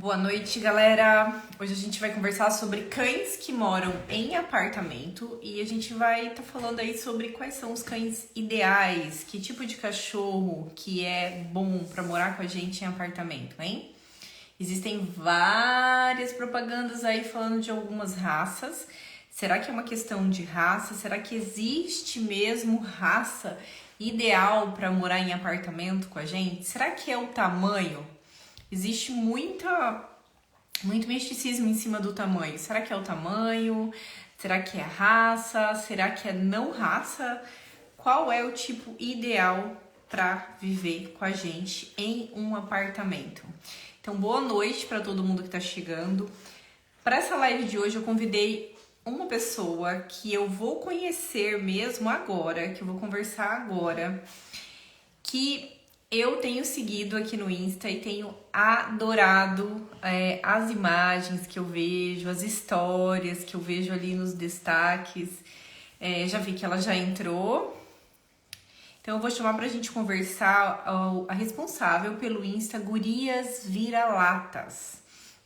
Boa noite, galera! Hoje a gente vai conversar sobre cães que moram em apartamento e a gente vai estar falando aí sobre quais são os cães ideais, que tipo de cachorro que é bom para morar com a gente em apartamento, hein? Existem várias propagandas aí falando de algumas raças. Será que é uma questão de raça? Será que existe mesmo raça ideal para morar em apartamento com a gente? Será que é o tamanho? Existe muito misticismo em cima do tamanho. Será que é o tamanho? Será que é raça? Será que é não raça? Qual é o tipo ideal para viver com a gente em um apartamento? Então, boa noite para todo mundo que está chegando. Para essa live de hoje, eu convidei uma pessoa que eu vou conhecer mesmo agora, que eu vou conversar agora, que eu tenho seguido aqui no Insta e tenho adorado as imagens que eu vejo, as histórias que eu vejo ali nos destaques. Já vi que ela já entrou. Então eu vou chamar pra gente conversar a responsável pelo Insta Gurias Vira-Latas,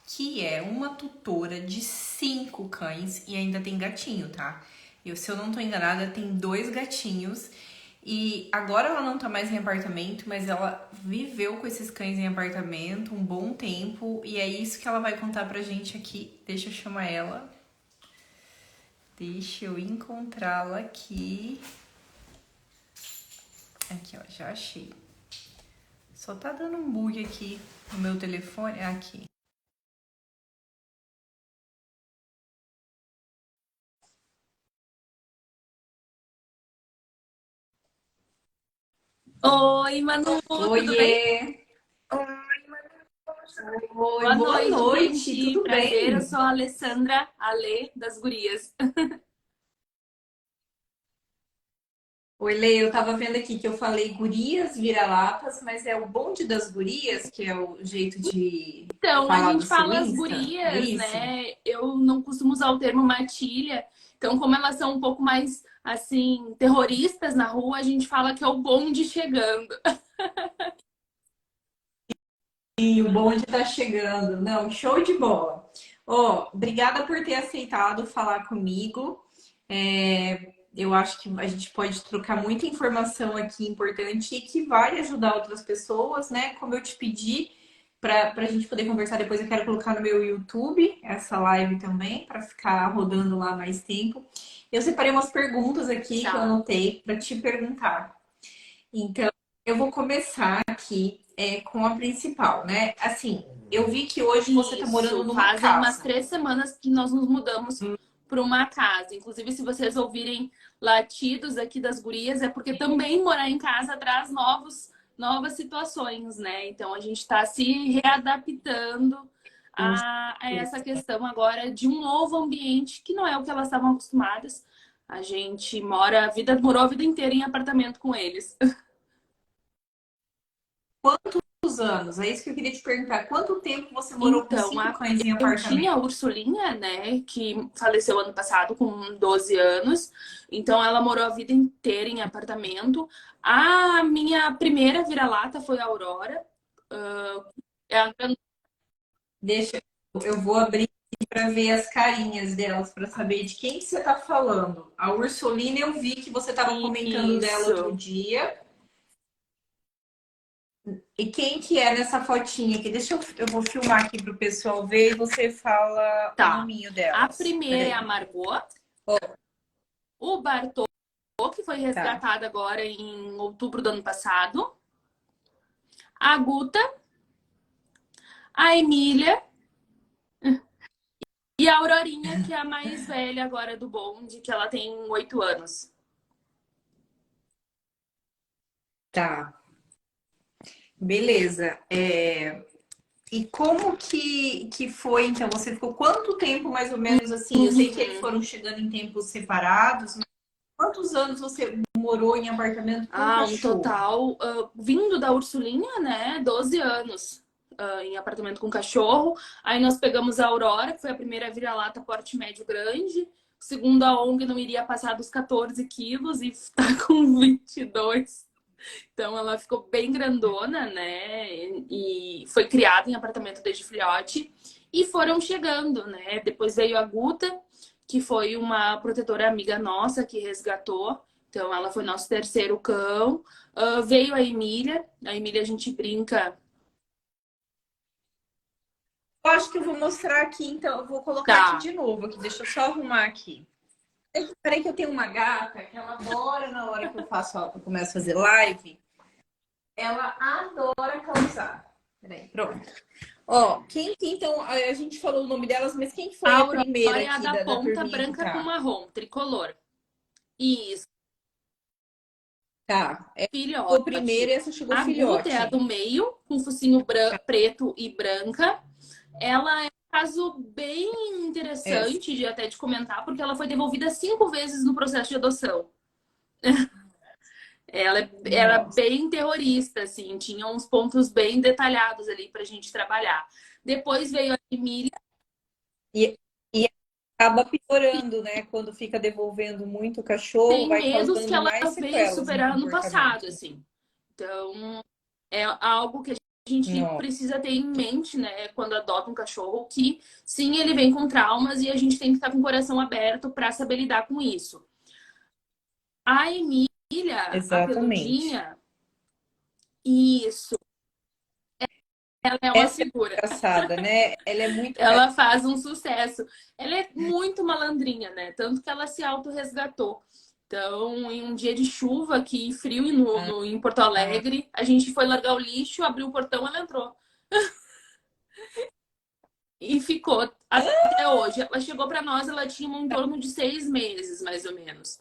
que é uma tutora de 5 cães e ainda tem gatinho, tá? Se eu não tô enganada, tem 2 gatinhos. E agora ela não tá mais em apartamento, mas ela viveu com esses cães em apartamento um bom tempo. E é isso que ela vai contar pra gente aqui. Deixa eu chamar ela. Deixa eu encontrá-la aqui. Aqui, ó, já achei. Só tá dando um bug aqui no meu telefone. Aqui. Oi, Manu, tudo bem? Oiê! Oi, Boa boa noite, noite, gente. tudo Prazer, eu bem? sou a Alessandra Ale das Gurias. Oi, Lê, eu tava vendo aqui que eu falei gurias vira-latas, mas é o bonde das gurias, que é o jeito de Então, a falar do gente seu fala as Insta, é gurias, isso? né? Eu não costumo usar o termo matilha. Então, como elas são um pouco mais, assim, terroristas na rua, a gente fala que é o bonde chegando. E o bonde tá chegando. Não, show de bola. Ó, obrigada por ter aceitado falar comigo. Eu acho que a gente pode trocar muita informação aqui importante e que vai ajudar outras pessoas, né? Como eu te pedi, para a gente poder conversar depois, eu quero colocar no meu YouTube essa live também, para ficar rodando lá mais tempo. Eu separei umas perguntas aqui que eu Tá. anotei para te perguntar. Então, eu vou começar aqui com a principal, né? Assim, eu vi que hoje você está morando Isso, numa fazem umas casa. 3 semanas que nós nos mudamos para uma casa. Inclusive, se vocês ouvirem latidos aqui das gurias, é porque também morar em casa traz novas situações, né? Então, a gente está se readaptando a essa questão agora de um novo ambiente que não é o que elas estavam acostumadas. A gente morou a vida inteira em apartamento com eles. Quantos anos? É isso que eu queria te perguntar. Quanto tempo você morou com Então, 5 cães em eu tinha a apartamento? Ursulinha, né, que faleceu ano passado com 12 anos. Então, ela morou a vida inteira em apartamento. A minha primeira vira-lata foi a Aurora. Ela Deixa, eu vou abrir para ver as carinhas delas, para saber de quem que você está falando. A Ursulina, eu vi que você estava comentando dela outro Isso. dia. E quem que é nessa fotinha aqui? Eu vou filmar aqui para o pessoal ver e você fala o Tá. nominho A delas. primeira é a Peraí. Margot. Ó, O Bartô, que foi tá. resgatado agora em outubro do ano passado. A Guta, a Emília e a Aurorinha, que é a mais velha agora do bonde, que ela tem 8 anos. Tá. Beleza. E como que foi, então? Você ficou quanto tempo, mais ou menos, assim? Eu sei que eles Uhum. foram chegando em tempos separados, mas quantos anos você morou em apartamento com Ah, um cachorro? total, vindo da Ursulinha, né? 12 anos, em apartamento com cachorro. Aí nós pegamos a Aurora, que foi a primeira vira-lata porte médio grande. Segundo a ONG, não iria passar dos 14 quilos e tá com 22. Então ela ficou bem grandona, né? E foi criada em apartamento desde filhote. E foram chegando, né? Depois veio a Guta, que foi uma protetora amiga nossa que resgatou. Então ela foi nosso terceiro cão. Veio a Emília. A Emília a gente brinca. Eu acho que eu vou mostrar aqui, então. Eu vou colocar aqui Tá. de novo. Aqui. Deixa eu só arrumar aqui. Peraí que eu tenho uma gata que ela adora na hora que eu faço, ó, que eu começo a fazer live. Ela adora causar. Peraí, pronto. Ó, quem que então, a gente falou o nome delas, mas quem foi A a Aurora primeira é a aqui da da ponta turminha que branca com tá? marrom, tricolor. Isso, Tá, essa chegou primeiro filhote. e essa chegou A Guta é a filhote. do meio, com focinho preto e branca. Ela é um caso bem Essa. interessante de até de comentar, porque ela foi devolvida 5 vezes no processo de adoção. Ela era Nossa. bem terrorista, assim, tinha uns pontos bem detalhados ali pra gente trabalhar. Depois veio a Emília, E acaba piorando, né? Quando fica devolvendo muito o cachorro, tem vai medos que causando ela mais veio sequelas no superar no passado, comportamento. assim. Então, é algo que a gente Não. precisa ter em mente, né, quando adota um cachorro, que sim, ele vem com traumas e a gente tem que estar com o coração aberto para saber lidar com isso. A Emília, a Exatamente. peludinha, isso, ela é uma Essa é figura. engraçada, né? Ela é muito Ela faz um sucesso. Ela é muito malandrinha, né? Tanto que ela se autorresgatou. Então, em um dia de chuva aqui, frio em Porto carinhosa. Alegre, a gente foi largar o lixo, abriu o portão, ela entrou. E ficou até hoje. Ela chegou para nós, ela tinha em torno de 6 meses, mais ou menos.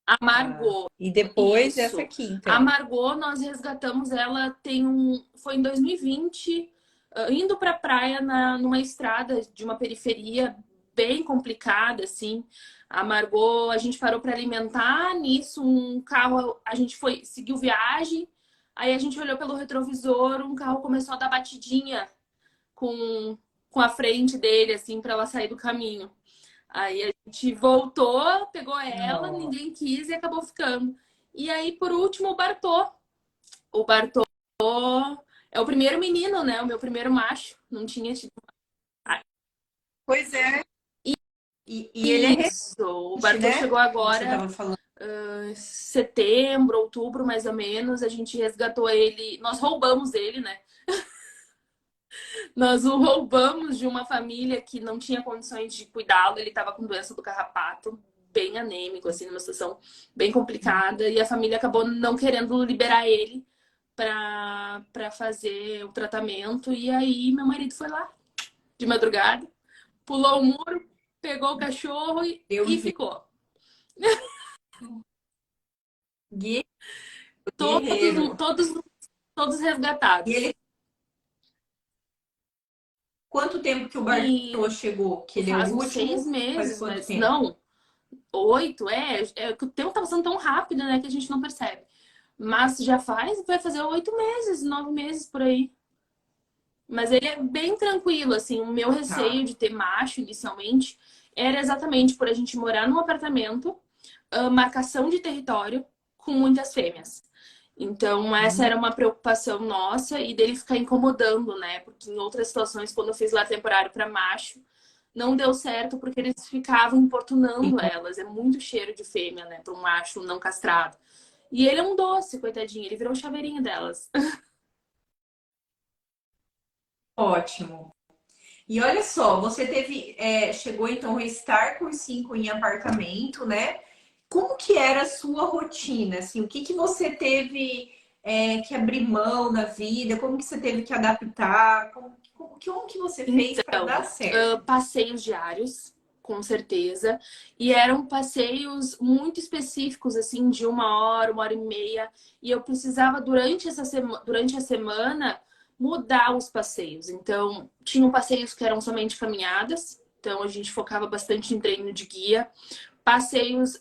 A Margot, E depois essa isso. aqui, A então. Margot, nós resgatamos ela foi em 2020, indo para a praia numa estrada de uma periferia bem complicada, assim. A Margot, a gente parou para alimentar, nisso um carro, a gente foi seguiu viagem, aí a gente olhou pelo retrovisor, um carro começou a dar batidinha com, com a frente dele, assim, para ela sair do caminho. Aí a gente voltou, pegou ela, Não. ninguém quis e acabou ficando. E aí, por último, o Bartô. O Bartô é o primeiro menino, né? O meu primeiro macho. Não tinha tido. Pois é. E ele é Isso. O recente, Bartô né? chegou Que você agora, estava falando. setembro, outubro, mais ou menos. A gente resgatou ele. Nós roubamos ele, né? Nós o roubamos de uma família que não tinha condições de cuidá-lo. Ele estava com doença do carrapato, bem anêmico, assim, numa situação bem complicada. E a família acabou não querendo liberar ele para fazer o tratamento. E aí meu marido foi lá de madrugada, pulou o muro, pegou o cachorro Eu e vi. ficou. Todos, Guerreiro. todos, todos E resgatados. ele, quanto tempo que o E Bartô chegou? Que ele é o faz uns último? seis Faz meses, quanto mas tempo? não. 8, que o tempo tá passando tão rápido, né, que a gente não percebe. Mas vai fazer 8 meses, 9 meses por aí. Mas ele é bem tranquilo, assim. O meu Tá. receio de ter macho inicialmente era exatamente por a gente morar num apartamento, marcação de território com muitas fêmeas. Então, essa era uma preocupação nossa e dele ficar incomodando, né? Porque em outras situações, quando eu fiz lá temporário para macho, não deu certo porque eles ficavam importunando elas. É muito cheiro de fêmea, né? Para um macho não castrado. E ele é um doce, coitadinho. Ele virou o chaveirinho delas. Ótimo. E olha só, você teve, chegou então a estar com os 5 em apartamento, né? Como que era a sua rotina? Assim, o que que você teve que abrir mão na vida? Como que você teve que adaptar? Como que você fez para dar Então, certo? passeios diários, com certeza. E eram passeios muito específicos, assim, de 1 hora, 1 hora e meia. E eu precisava, durante a semana, mudar os passeios. Então, tinham passeios que eram somente caminhadas. Então, a gente focava bastante em treino de guia. Passeios,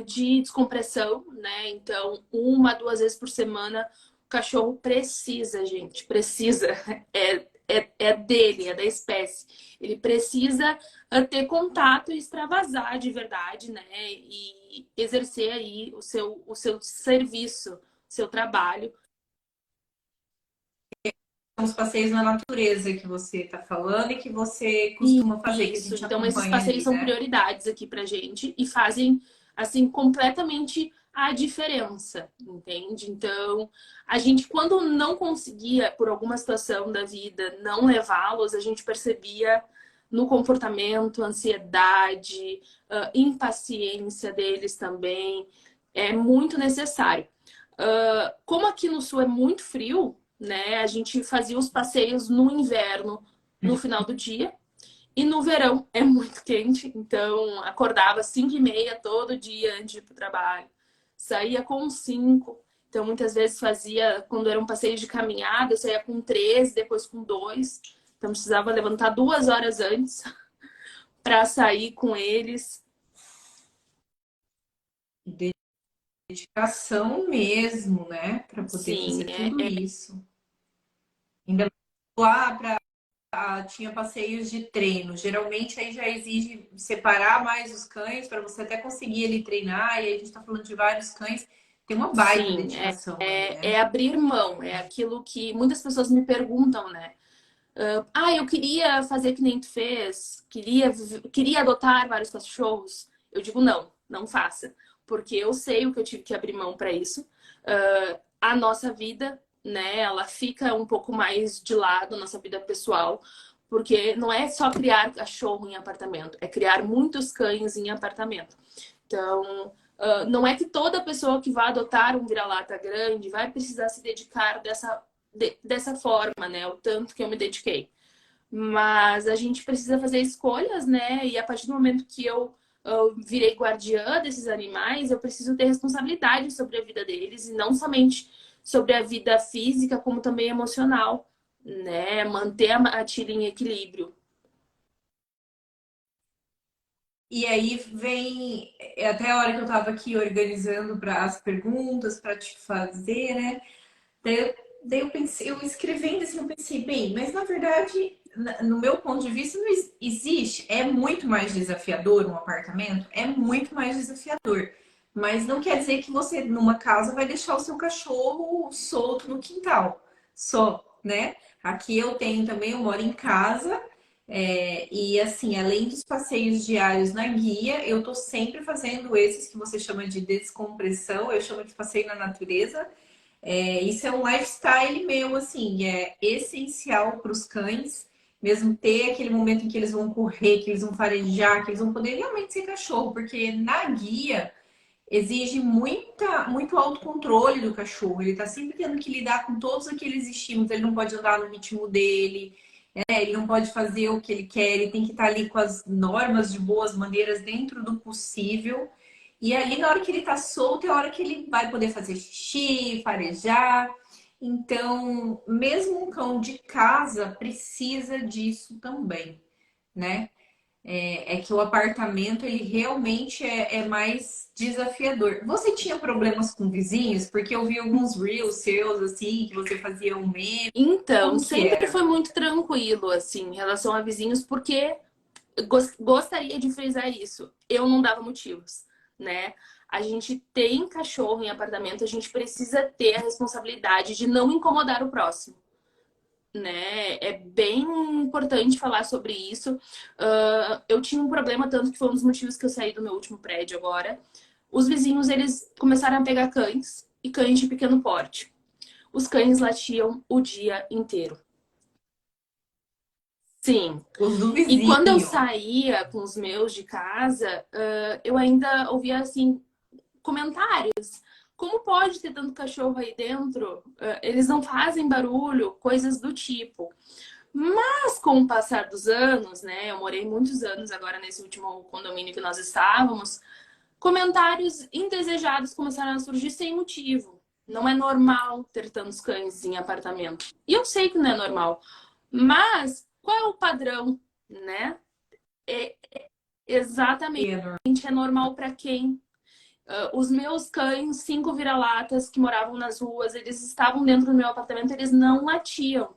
de descompressão, né? Então, 1, 2 vezes por semana, o cachorro precisa, gente, precisa. É, é dele, é da espécie. Ele precisa ter contato e extravasar de verdade, né? E exercer aí o seu serviço, o seu trabalho. São os passeios na natureza que você está falando e que você costuma fazer, que a Isso, gente então esses acompanha passeios ali, são né? prioridades aqui pra gente e fazem, assim, completamente a diferença, entende? Então, a gente, quando não conseguia, por alguma situação da vida, não levá-los, a gente percebia no comportamento, ansiedade, impaciência deles também. É muito necessário. Como aqui no sul é muito frio, né? A gente fazia os passeios no inverno, no final do dia. E no verão é muito quente, então acordava às 5h30 todo dia antes de ir para o trabalho. Saía com 5. Então muitas vezes fazia, quando era um passeio de caminhada, eu saía com 13, depois com 2. Então precisava levantar 2 horas antes para sair com eles. Dedicação mesmo, né? Para poder Sim, fazer tudo isso. Ainda lá tinha passeios de treino. Geralmente aí já exige separar mais os cães para você até conseguir ele treinar. E aí a gente está falando de vários cães. Tem uma baita sim, dedicação aí, é né? abrir mão, é aquilo que muitas pessoas me perguntam, né? Eu queria fazer que nem tu fez, queria adotar vários cachorros. Eu digo, não, não faça. Porque eu sei o que eu tive que abrir mão para isso. A nossa vida, né, ela fica um pouco mais de lado, a nossa vida pessoal. Porque não é só criar cachorro em apartamento, é criar muitos cães em apartamento. Então, não é que toda pessoa que vai adotar um vira-lata grande vai precisar se dedicar dessa forma, né? O tanto que eu me dediquei. Mas a gente precisa fazer escolhas, né? E a partir do momento que eu virei guardiã desses animais, eu preciso ter responsabilidade sobre a vida deles e não somente sobre a vida física, como também emocional, né? Manter a matilha em equilíbrio. E aí vem, até a hora que eu estava aqui organizando para as perguntas para te fazer, né? Daí eu pensei, eu escrevendo assim, eu pensei, bem, mas na verdade, no meu ponto de vista, não existe, é muito mais desafiador um apartamento, é muito mais desafiador. Mas não quer dizer que você, numa casa, vai deixar o seu cachorro solto no quintal, só, né? Aqui eu tenho também, eu moro em casa, e assim, além dos passeios diários na guia, eu tô sempre fazendo esses que você chama de descompressão, eu chamo de passeio na natureza. Isso é um lifestyle meu, assim, é essencial para os cães, mesmo ter aquele momento em que eles vão correr, que eles vão farejar, que eles vão poder realmente ser cachorro, porque na guia exige muito autocontrole do cachorro. Ele está sempre tendo que lidar com todos aqueles estímulos, ele não pode andar no ritmo dele, ele não pode fazer o que ele quer, ele tem que estar ali com as normas de boas maneiras dentro do possível. E ali, na hora que ele tá solto, é a hora que ele vai poder fazer xixi, farejar. Então, mesmo um cão de casa precisa disso também, né? É que o apartamento, ele realmente é mais desafiador. Você tinha problemas com vizinhos? Porque eu vi alguns reels seus, assim, que você fazia um meme. Então, Como que sempre era? foi muito tranquilo, assim, em relação a vizinhos, porque gostaria de frisar isso. Eu não dava motivos, né? A gente tem cachorro em apartamento, a gente precisa ter a responsabilidade de não incomodar o próximo, né? É bem importante falar sobre isso. Eu tinha um problema, tanto que foi um dos motivos que eu saí do meu último prédio agora. Os vizinhos, eles começaram a pegar cães e cães de pequeno porte. Os cães latiam o dia inteiro. Sim. Os do E quando eu vizinho. saía com os meus de casa, eu ainda ouvia assim comentários. Como pode ter tanto cachorro aí dentro? Eles não fazem barulho, coisas do tipo. Mas com o passar dos anos, né? Eu morei muitos anos agora nesse último condomínio que nós estávamos. Comentários indesejados começaram a surgir sem motivo. Não é normal ter tantos cães em apartamento. E eu sei que não é normal. Mas qual é o padrão, né? É, exatamente. É normal para quem? Os meus cães, 5 vira-latas que moravam nas ruas, eles estavam dentro do meu apartamento, eles não latiam.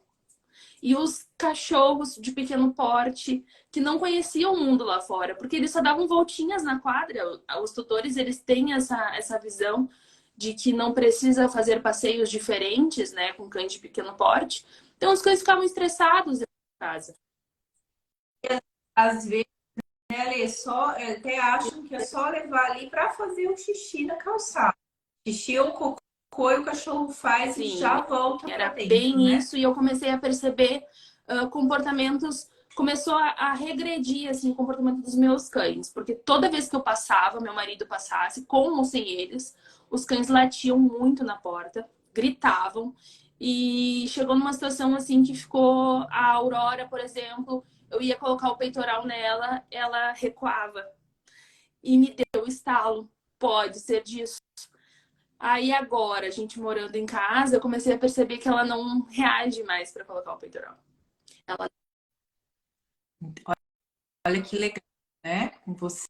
e os cachorros de pequeno porte que não conheciam o mundo lá fora, porque eles só davam voltinhas na quadra. Os tutores, eles têm essa visão de que não precisa fazer passeios diferentes, né, com cães de pequeno porte. Então os cães ficavam estressados em casa. Às vezes, né, Lê, só, até acham que é só levar ali para fazer o xixi na calçada. Xixi ou cocô e o cachorro faz e Sim, já volta para era dentro, bem né? isso, e eu comecei a perceber comportamentos, começou a regredir assim, o comportamento dos meus cães, porque toda vez que eu passava, meu marido passasse, com ou sem eles, os cães latiam muito na porta, gritavam, e chegou numa situação assim que ficou a Aurora, por exemplo, eu ia colocar o peitoral nela, ela recuava e me deu estalo. Pode ser disso. Aí agora, a gente morando em casa, eu comecei a perceber que ela não reage mais para colocar o peitoral. Ela Olha que legal, né? Você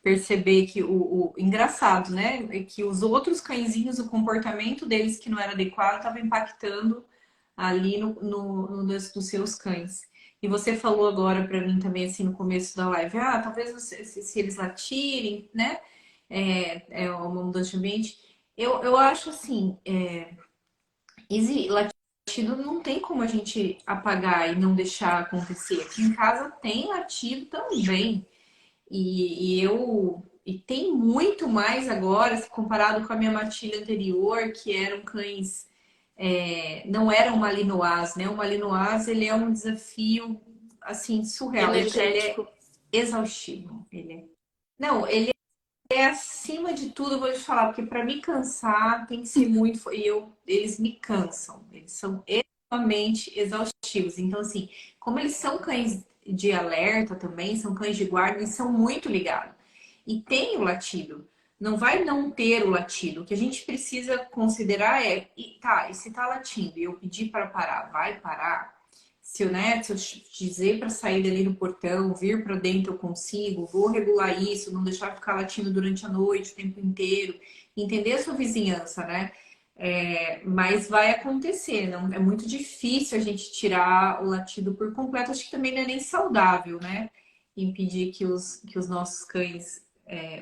perceber que o engraçado, né? É que os outros cãezinhos, o comportamento deles que não era adequado, estava impactando ali no dos seus cães. E você falou agora para mim também, assim, no começo da live, talvez se eles latirem, né? Uma mudança de ambiente. Eu acho assim, latido não tem como a gente apagar e não deixar acontecer. Aqui em casa tem latido também. E tem muito mais agora, se comparado com a minha matilha anterior, que eram cães, não eram malinois, né? O malinois, ele é um desafio, assim, surreal. Ele é energético. exaustivo. Não, ele é acima de tudo, eu vou te falar, porque para me cansar tem que ser muito. Eles me cansam, eles são extremamente exaustivos. Então, assim, como eles são cães de alerta também, são cães de guarda, eles são muito ligados. E tem o latido. Não vai não ter o latido. O que a gente precisa considerar é, e se tá latindo e eu pedir para parar, vai parar? Se eu dizer para sair dali do portão, vir para dentro, eu consigo, vou regular isso, não deixar ficar latindo durante a noite, o tempo inteiro, entender a sua vizinhança, né? Mas vai acontecer, não é muito difícil a gente tirar o latido por completo. Acho que também não é nem saudável, né? Impedir que os nossos cães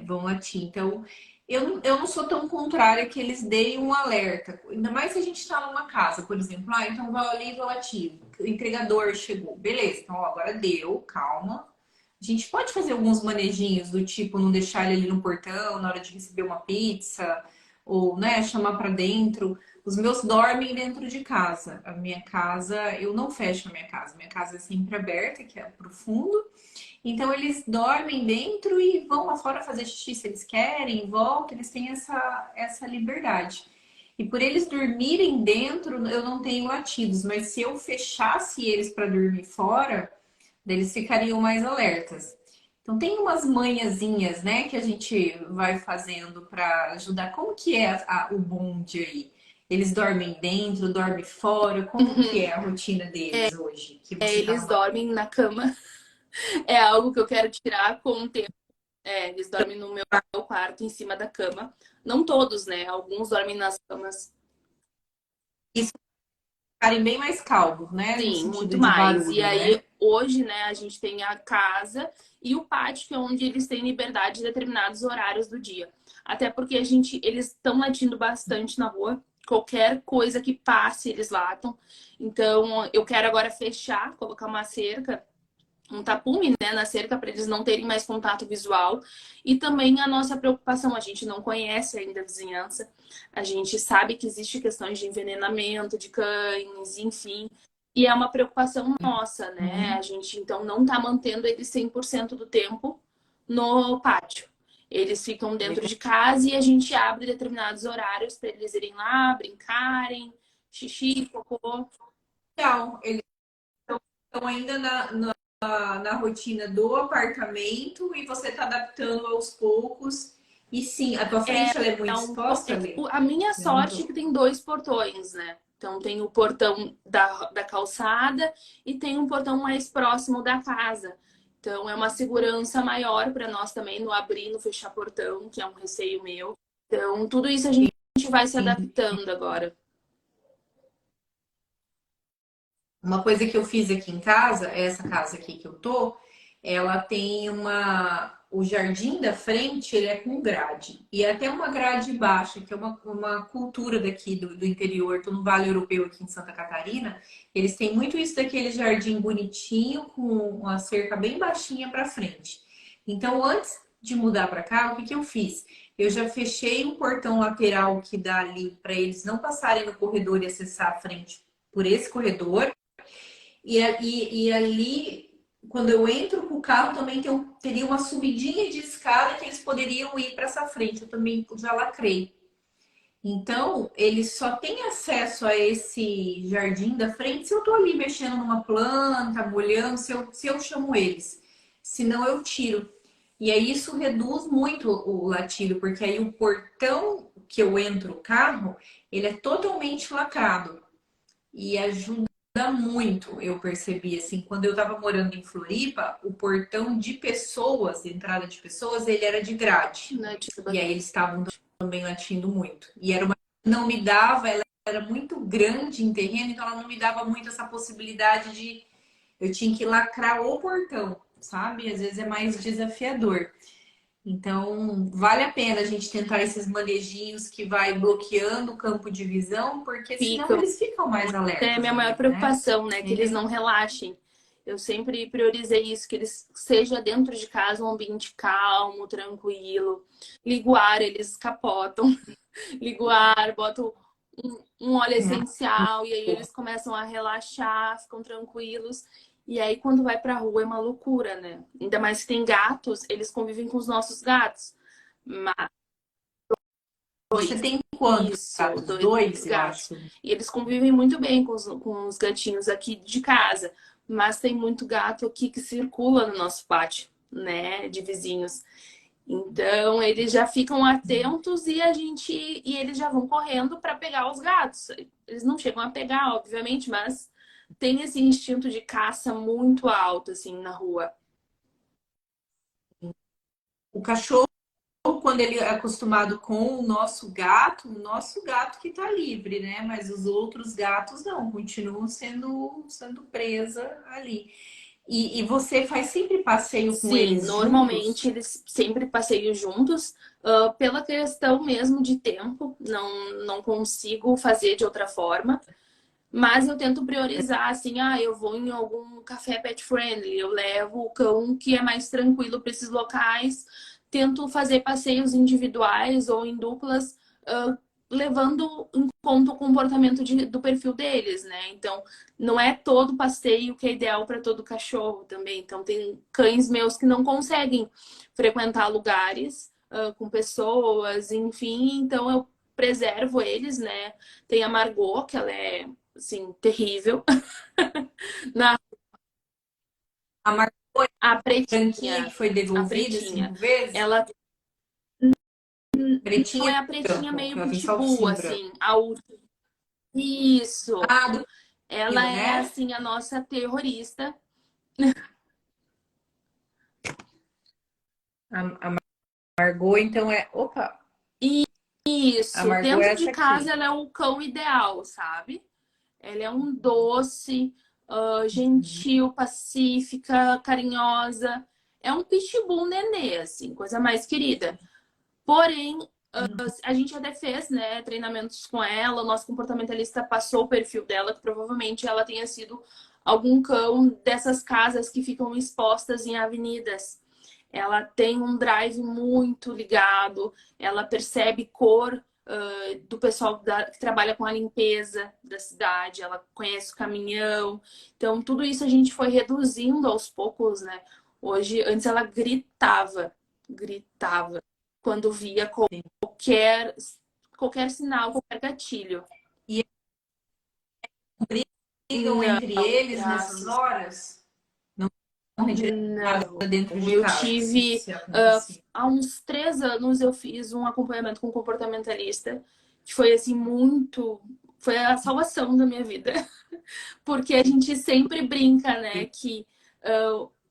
vão latir. Então, eu não sou tão contrária que eles deem um alerta. Ainda mais se a gente está numa casa, por exemplo. Então vai ali e vou latir. O entregador chegou. Beleza, então ó, agora deu, calma. A gente pode fazer alguns manejinhos do tipo não deixar ele ali no portão na hora de receber uma pizza, ou né, chamar para dentro. Os meus dormem dentro de casa. A minha casa, eu não fecho a minha casa. Minha casa é sempre aberta, que é pro fundo. Então eles dormem dentro e vão lá fora fazer xixi se eles querem, voltam, eles têm essa liberdade. E por eles dormirem dentro, eu não tenho latidos, mas se eu fechasse eles para dormir fora, eles ficariam mais alertas. Então tem umas manhãzinhas, né, que a gente vai fazendo para ajudar. Como que é o bonde aí? Eles dormem dentro, dormem fora? Como que Uhum. é a rotina deles hoje que você Eles estava dormem na cama. É algo que eu quero tirar com o tempo. Eles dormem no meu quarto, em cima da cama. Não todos, né? Alguns dormem nas camas. ficarem bem mais calmos, né? No Sim, sentido muito de mais. E barulho, aí, né? hoje, né, a gente tem a casa e o pátio, que é onde eles têm liberdade em determinados horários do dia. Até porque eles estão latindo bastante na rua. Qualquer coisa que passe, eles latam. Então, eu quero agora fechar, colocar uma cerca, um tapume, né, na cerca para eles não terem mais contato visual. E também a nossa preocupação, a gente não conhece ainda a vizinhança, a gente sabe que existe questões de envenenamento de cães, enfim. E é uma preocupação nossa, né? A Uhum. gente então não tá mantendo eles 100% do tempo no pátio. Eles ficam dentro de casa e a gente abre determinados horários para eles irem lá, brincarem, xixi, cocô. Legal. Eles estão ainda na rotina do apartamento e você está adaptando aos poucos. E sim, a tua frente ela é muito exposta, Lê? A minha Eu não sorte é tô. que tem dois portões, né? Então tem o portão da calçada e tem um portão mais próximo da casa. Então é uma segurança maior para nós também no abrir e no fechar portão, que é um receio meu. Então tudo isso a gente vai se adaptando agora. Uma coisa que eu fiz aqui em casa, essa casa aqui que eu tô, ela tem o jardim da frente, ele é com grade. E até uma grade baixa, que é uma cultura daqui do interior, tô no Vale Europeu aqui em Santa Catarina. Eles têm muito isso daquele jardim bonitinho, com uma cerca bem baixinha para frente. Então, antes de mudar para cá, o que que eu fiz? Eu já fechei um portão lateral que dá ali para eles não passarem no corredor e acessar a frente por esse corredor. E ali, quando eu entro com o carro, também teria uma subidinha de escada que eles poderiam ir para essa frente. Eu também já lacrei. Então, eles só têm acesso a esse jardim da frente se eu estou ali mexendo numa planta, molhando, se eu chamo eles. Senão eu tiro. E aí isso reduz muito o latido, porque aí o portão que eu entro o carro, ele é totalmente lacrado. E ajuda muito, eu percebi, assim, quando eu tava morando em Floripa, o portão de pessoas, de entrada de pessoas, ele era de grade. E aí eles estavam também latindo muito. E era uma não me dava, ela era muito grande em terreno, então ela não me dava muito essa possibilidade de eu tinha que lacrar o portão, sabe? Às vezes é mais desafiador. Então, vale a pena a gente tentar esses manejinhos que vai bloqueando o campo de visão, porque senão Ficam. eles ficam mais É a alertas minha maior ali, né? preocupação, né? Que eles não relaxem. Eu sempre priorizei isso, que eles seja dentro de casa um ambiente calmo, tranquilo. Ligo o ar, eles capotam. Ligo o ar, boto um óleo essencial e aí eles começam a relaxar, ficam tranquilos. E aí quando vai pra rua é uma loucura, né? Ainda mais que tem gatos, eles convivem com os nossos gatos. Mas Você dois. tem quantos Isso, gatos? dois Dois, eu gatos. acho. E eles convivem muito bem com os gatinhos aqui de casa. Mas tem muito gato aqui que circula no nosso pátio, né? De vizinhos. Então, eles já ficam atentos e eles já vão correndo para pegar os gatos. Eles não chegam a pegar, obviamente, mas tem esse instinto de caça muito alto, assim, na rua. O cachorro, quando ele é acostumado com o nosso gato que tá livre, né? Mas os outros gatos não, continuam sendo presa ali. E você faz sempre passeio com Sim, eles normalmente juntos? eles sempre passeiam juntos, pela questão mesmo de tempo, não consigo fazer de outra forma. Mas eu tento priorizar, assim, eu vou em algum café pet friendly, eu levo o cão que é mais tranquilo para esses locais, tento fazer passeios individuais ou em duplas, levando em conta o comportamento do perfil deles, né? Então, não é todo passeio que é ideal para todo cachorro também. Então, tem cães meus que não conseguem frequentar lugares, com pessoas, enfim, então eu preservo eles, né? Tem a Margot, que ela é assim, terrível. Na, A Margot, a a branquinha que pretinha, foi a devolvida pretinha, 5 vezes, ela não pretinha é a e pretinha branco, que meio ela tem pitbull, salcinho branco. assim, a última. Isso. Ah, do Ela Rio, é, né? assim, a nossa terrorista. A Margot, então é. Opa! A Isso. Margot é Dentro de essa casa, aqui. ela é o cão ideal, sabe? Ela é um doce, gentil, pacífica, carinhosa. É um pitbull nenê, assim, coisa mais querida. Porém, a gente até fez, né, treinamentos com ela, o nosso comportamentalista passou o perfil dela, que provavelmente ela tenha sido algum cão dessas casas que ficam expostas em avenidas. Ela tem um drive muito ligado, ela percebe cor do pessoal que trabalha com a limpeza da cidade, ela conhece o caminhão. Então, tudo isso a gente foi reduzindo aos poucos, né? Hoje, antes ela gritava quando via qualquer, qualquer sinal, qualquer gatilho. E brigam entre Não, eles nessas graças. horas? Não correm direto nada Não. dentro de Eu casa, tive. se acontecer. Há uns 3 anos eu fiz um acompanhamento com um comportamentalista, que foi assim muito. Foi a salvação da minha vida. Porque a gente sempre brinca, né, que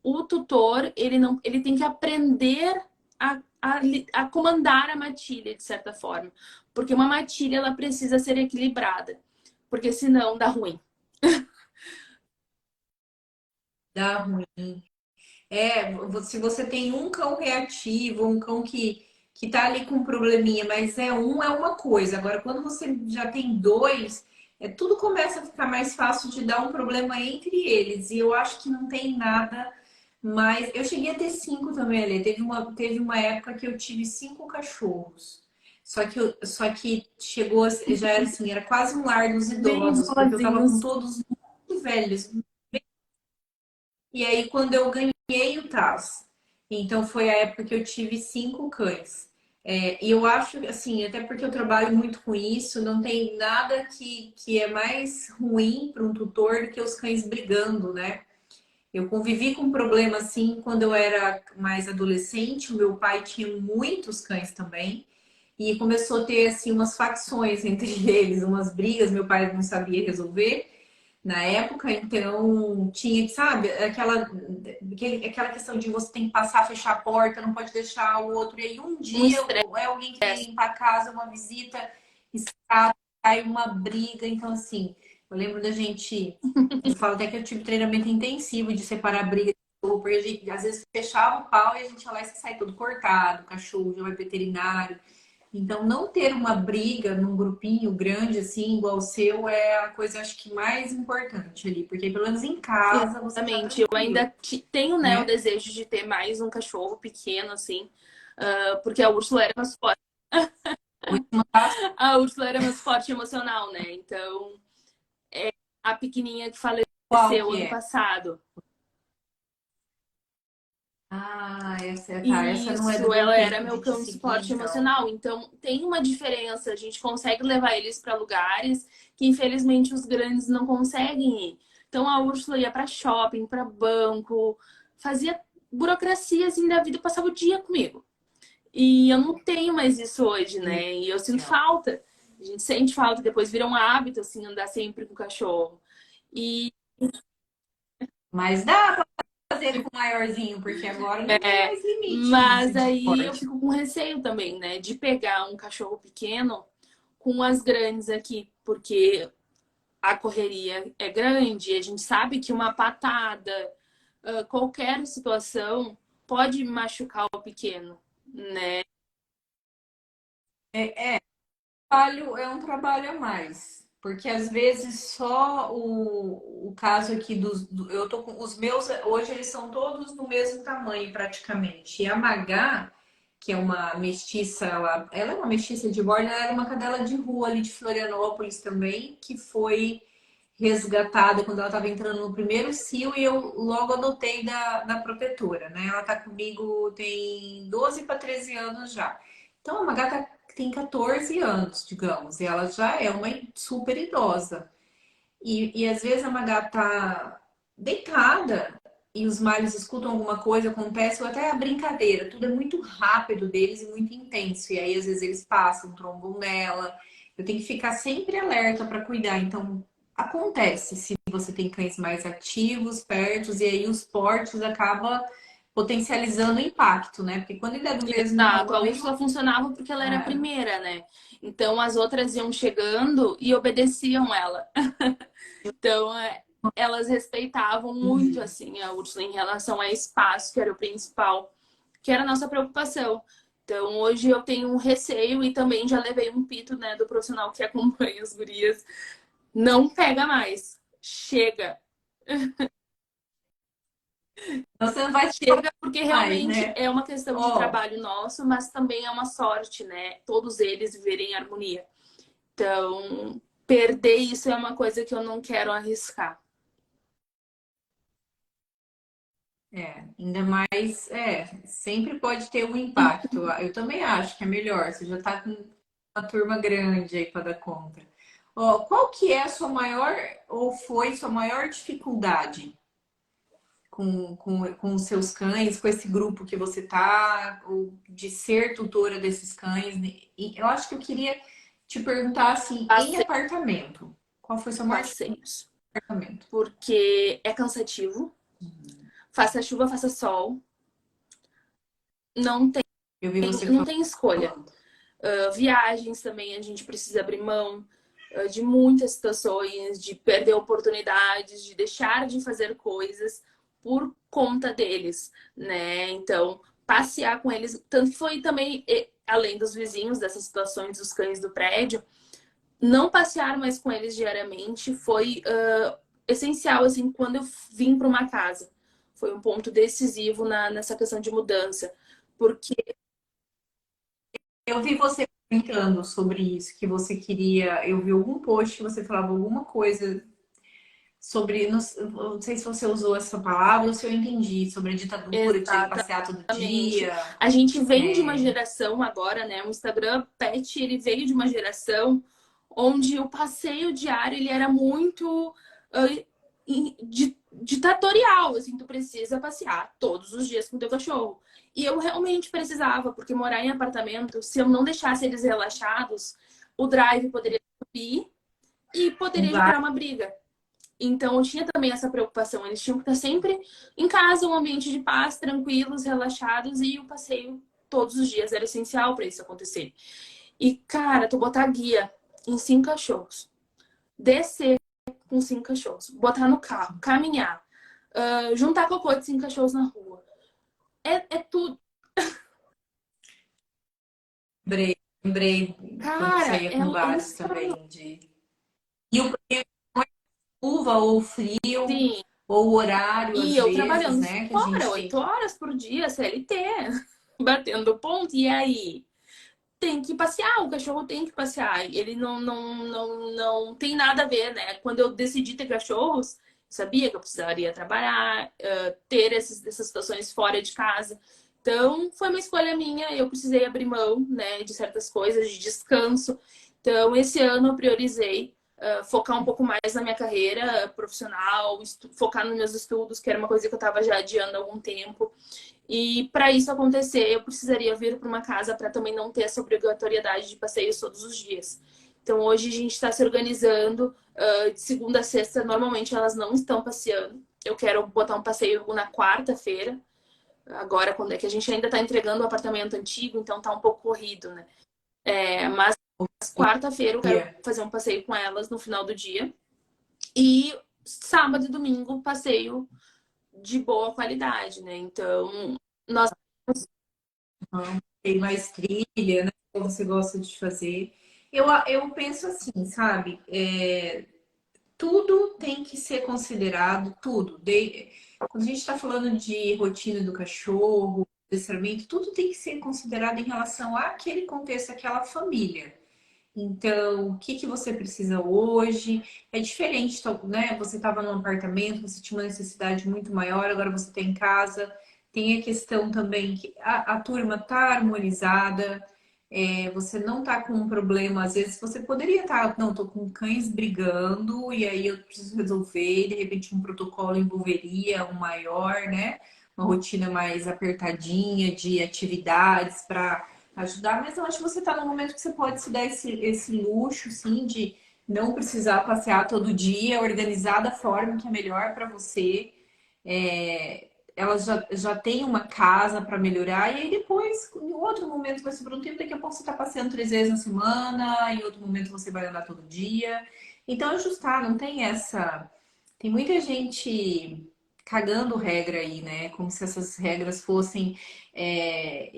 o tutor ele não, ele tem que aprender a comandar a matilha, de certa forma. Porque uma matilha ela precisa ser equilibrada. Porque senão dá ruim. dá ruim. Se você tem um cão reativo, um cão que tá ali com um probleminha, mas é uma coisa. Agora, quando você já tem dois, tudo começa a ficar mais fácil de dar um problema entre eles. E eu acho que não tem nada mais. Eu cheguei a ter cinco também, ali. Teve uma época que eu tive cinco cachorros. Só que chegou, já era assim, era quase um lar dos Bem idosos, porque eu tava com vozinhos. todos muito velhos. E aí, quando eu ganhei o Taz, então foi a época que eu tive cinco cães. E eu acho, assim, até porque eu trabalho muito com isso, não tem nada que é mais ruim para um tutor do que os cães brigando, né? Eu convivi com um problema assim quando eu era mais adolescente. O meu pai tinha muitos cães também. E começou a ter assim umas facções entre eles, umas brigas, meu pai não sabia resolver na época, então tinha, sabe, aquela questão de você tem que passar, fechar a porta, não pode deixar o outro. E aí um Um dia estresse. é alguém que vem limpar a casa, uma visita, escapa, cai uma briga. Então, assim, eu lembro da gente. Eu falo até que eu tive treinamento intensivo de separar briga de cachorro, porque a gente às vezes fechava o pau e a gente ia lá e sai todo cortado, o cachorro já vai veterinário. Então, não ter uma briga num grupinho grande, assim, igual o seu, é a coisa, acho que, mais importante ali. Porque, pelo menos em casa, você tá Exatamente. Eu tranquilo, ainda tenho, né, o né? desejo de ter mais um cachorro pequeno, assim, porque a Úrsula era meu suporte. Última taça. A Úrsula era meu suporte emocional, né? Então, a pequenininha que Qual faleceu que ano é? passado. Ah, essa não é do Isso, meu ela era tempo meu de te cão de seguir, suporte então. emocional. Então, tem uma diferença. A gente consegue levar eles para lugares que, infelizmente, os grandes não conseguem ir. Então, a Úrsula ia para shopping, para banco, fazia burocracia assim da vida, passava o dia comigo. E eu não tenho mais isso hoje, né? E eu sinto falta. A gente sente falta, depois vira um hábito, assim, andar sempre com o cachorro. E Mas dá pra fazer ele com maiorzinho, porque agora não tem é, mais limite isso mas de aí eu porte. fico com receio também, né? De pegar um cachorro pequeno com as grandes aqui, porque a correria é grande, a gente sabe que uma patada, qualquer situação pode machucar o pequeno, né? É um trabalho a mais. Porque às vezes só o caso aqui eu tô com os meus, hoje eles são todos do mesmo tamanho praticamente. E a Magá, que é uma mestiça, ela é uma mestiça de borda, ela era uma cadela de rua ali de Florianópolis também, que foi resgatada quando ela estava entrando no primeiro cio e eu logo adotei da protetora, né? Ela tá comigo tem 12 para 13 anos já. Então, é uma gata que tem 14 anos, digamos, e ela já é uma super idosa. E às vezes a Magá tá deitada e os malhos escutam alguma coisa, acontece, ou até a brincadeira, tudo é muito rápido deles e muito intenso. E aí, às vezes, eles passam, trombam nela. Eu tenho que ficar sempre alerta para cuidar. Então, acontece se você tem cães mais ativos, perto, e aí os portes acaba potencializando o impacto, né? Porque quando ele é do mesmo Exato, a tamanho, Úrsula funcionava porque ela era a é, primeira, né? Então as outras iam chegando e obedeciam ela. Então elas respeitavam muito assim a Úrsula em relação a espaço, que era o principal, que era a nossa preocupação. Então hoje eu tenho um receio e também já levei um pito, né, do profissional que acompanha as gurias. Não pega mais. Chega. você não vai se Chega porque mais, realmente né? é uma questão de Ó, trabalho nosso, mas também é uma sorte, né? Todos eles viverem em harmonia. Então, perder isso é uma coisa que eu não quero arriscar. ainda mais, sempre pode ter um impacto. Eu também acho que é melhor. Você já tá com uma turma grande aí para dar conta. Ó, qual que é a sua maior, ou foi sua maior dificuldade com os seus cães, com esse grupo que você tá, ou de ser tutora desses cães? E eu acho que eu queria te perguntar assim, em Passei, apartamento, qual foi sua maior dificuldade passeios. em apartamento? Porque é cansativo. Faça chuva, faça sol. Não tem, Eu vi você não tem escolha. falando. Viagens também a gente precisa abrir mão de muitas situações, de perder oportunidades, de deixar de fazer coisas por conta deles, né? Então, passear com eles, tanto que foi também, além dos vizinhos, dessas situações dos cães do prédio, não passear mais com eles diariamente foi essencial, assim, quando eu vim para uma casa. Foi um ponto decisivo nessa questão de mudança. Porque Eu vi você comentando sobre isso, que você queria. Eu vi algum post que você falava alguma coisa sobre. Não sei se você usou essa palavra ou se eu entendi, sobre a ditadura, de ter que passear todo exatamente. dia. A gente vem de uma geração agora, né? O Instagram Pet, ele veio de uma geração onde o passeio diário ele era muito ditatorial, assim, tu precisa passear todos os dias com teu cachorro. E eu realmente precisava, porque morar em apartamento, se eu não deixasse eles relaxados, o drive poderia subir e poderia gerar uma briga. Então, eu tinha também essa preocupação. Eles tinham que estar sempre em casa, um ambiente de paz, tranquilos, relaxados, e o passeio todos os dias era essencial para isso acontecer. E, cara, tu botar guia em 5 cachorros, descer com 5 cachorros, botar no carro, caminhar, juntar cocô de 5 cachorros na rua. É tudo. Lembrei quando Cara, saía com é vários insano. também. E o chuva ou frio, Sim. ou o horário, E às eu vezes, trabalhando né? Que a fora, gente tem 8 que. horas por dia, CLT, batendo ponto. E aí? Tem que passear, o cachorro tem que passear. Ele não tem nada a ver, né? Quando eu decidi ter cachorros, sabia que eu precisaria trabalhar, ter essas situações fora de casa. Então, foi uma escolha minha. Eu precisei abrir mão, né, de certas coisas, de descanso. Então, esse ano eu priorizei focar um pouco mais na minha carreira profissional, focar nos meus estudos, que era uma coisa que eu estava já adiando há algum tempo. E para isso acontecer, eu precisaria vir para uma casa para também não ter essa obrigatoriedade de passeios todos os dias. Então hoje a gente está se organizando de segunda a sexta. Normalmente elas não estão passeando. Eu quero botar um passeio na quarta-feira. Agora, quando é que a gente ainda está entregando o apartamento antigo, então tá um pouco corrido, né? Mas quarta-feira eu quero fazer um passeio com elas no final do dia. E sábado e domingo, passeio de boa qualidade, né? Então, nós Tem mais trilha, né? Que você gosta de fazer. Eu penso assim, sabe? Tudo tem que ser considerado, tudo. Quando a gente está falando de rotina do cachorro, adestramento, tudo tem que ser considerado em relação àquele contexto, àquela família. Então, o que que você precisa hoje? É diferente, então, né? Você estava num apartamento, você tinha uma necessidade muito maior, agora você está em casa. Tem a questão também que a turma está harmonizada, você não está com um problema. Às vezes você poderia estar, não, estou com cães brigando e aí eu preciso resolver, e de repente um protocolo envolveria um maior, né? Uma rotina mais apertadinha de atividades para ajudar, mas eu acho que você está num momento que você pode se dar esse luxo, sim, de não precisar passear todo dia, organizar da forma que é melhor para você. Elas já têm uma casa para melhorar, e aí depois, em outro momento, vai sobrar um tempo, daqui a pouco você está passeando 3 vezes na semana, em outro momento você vai andar todo dia. Então, ajustar, não tem essa. Tem muita gente cagando regra aí, né? Como se essas regras fossem é,